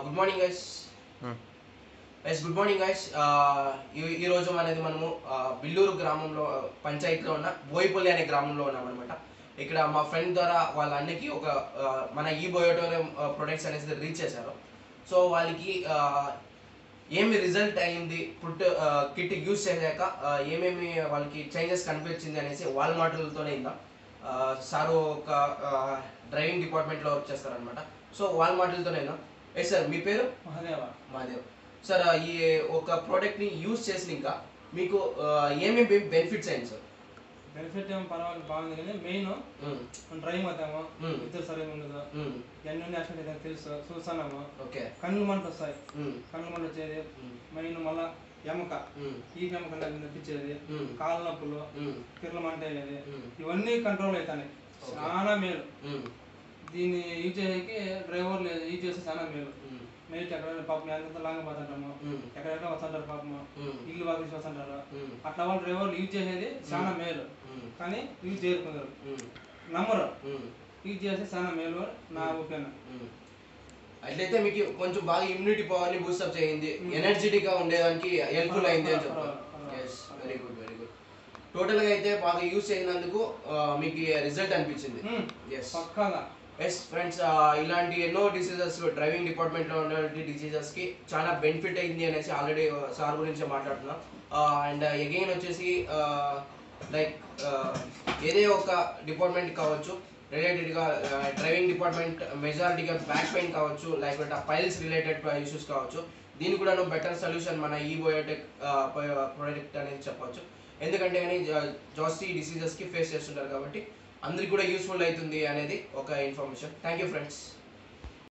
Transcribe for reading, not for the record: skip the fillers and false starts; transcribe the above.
Good morning guys. Good morning guys. ఈ రోజు మనము బిల్లూరు గ్రామంలో పంచాయతీలో ఉన్న బోయిపల్లి అనే గ్రామంలో ఉన్నామన్నమాట. ఇక్కడ మా ఫ్రెండ్ ద్వారా వాళ్ళ అన్నకి ఒక మన ఈ బయోటోరియం ప్రొడక్ట్స్ అనేది రీచ్ చేశారు. సో వాళ్ళకి ఏమి రిజల్ట్ అయింది, ఫుడ్ కిట్ యూజ్ చేశాక ఏమేమి వాళ్ళకి చేంజెస్ కనిపించింది అనేసి వాళ్ళ మాటలతోనే ఇందా. సారు ఒక డ్రైవింగ్ డిపార్ట్మెంట్లో వర్క్ చేస్తారనమాట. సో వాళ్ళ మాటలతోనే సార్ మీ పేరు? మహాదేవ్ సార్. ఈ ఒక ప్రోడక్ట్ని యూజ్ చేసినాక మీకు ఏమేమి బెనిఫిట్స్ అయింది సార్? బెనిఫిట్ ఏమో పర్వాలేదు, బాగుంది. కానీ మెయిన్ డ్రైవింగ్ అవుతాము, విద్యుత్ సరిగ్గా ఉండదు, ఎన్ని యాక్సిడెంట్ అయితే తెలుసు చూస్తున్నాము. ఓకే, కళ్ళు మంట వస్తాయి, కళ్ళు మంట వచ్చేది మెయిన్. మళ్ళా ఎముక ఈ ఎముక నొప్పించేది, కాళ్ళ నొప్పులు, కిర్ల మంట అయ్యేది, ఇవన్నీ కంట్రోల్ అవుతాయి. చాలా మేలు. దీన్ని యూజ్ చేసేకి డ్రైవర్లు యూజ్ చేస్తే చాలా మేలు. నైట్ ఎక్కడైనా పాపం ఎంత లాంగ్ పోతుంటాము, ఎక్కడెక్కడ వస్తుంటారు పాపము, ఇల్లు బాగా తీసి వస్తుంటారు. అట్లా వాళ్ళు డ్రైవర్లు యూజ్ చేసేది చాలా మేలు. కానీ యూజ్ చేయరు, నమ్మరు. యూజ్ చేస్తే చాలా మేలు నా ఒపీనియన్. అట్లయితే మీకు కొంచెం బాగా ఇమ్యూనిటీ పవర్ ని బూస్టప్ చేయింది, ఎనర్జెటిక్ గా ఉండేదానికి హెల్ప్ఫుల్ అయింది అని చెప్తారు. Very good, very good. Total గా అయితే బాగా యూజ్ చేసినందుకు మీకు రిజల్ట్ అనిపించింది. ఎస్ ఫ్రెండ్స్, ఇలాంటి ఎన్నో డిసీజెస్ డ్రైవింగ్ డిపార్ట్మెంట్లో ఉన్నటువంటి డిసీజెస్కి చాలా బెనిఫిట్ అయింది అనేసి ఆల్రెడీ సార్ గురించి మాట్లాడుతున్నాం. అండ్ అగైన్ వచ్చేసి లైక్ ఏదే ఒక డిపార్ట్మెంట్ కావచ్చు రిలేటెడ్గా, డ్రైవింగ్ డిపార్ట్మెంట్ మెజారిటీగా బ్యాక్ పెయిన్ కావచ్చు, లేకపోతే పైల్స్ రిలేటెడ్ ఇష్యూస్ కావచ్చు, దీనికి కూడా బెటర్ సొల్యూషన్ మన ఈ బయోటెక్ ప్రోడక్ట్ అనేది చెప్పవచ్చు. ఎందుకంటే కానీ జాస్తి డిసీజెస్కి ఫేస్ చేస్తుంటారు కాబట్టి అందరికి కూడా యూస్ఫుల్ అవుతుంది అనేది ఒక ఇన్ఫర్మేషన్. Thank you friends.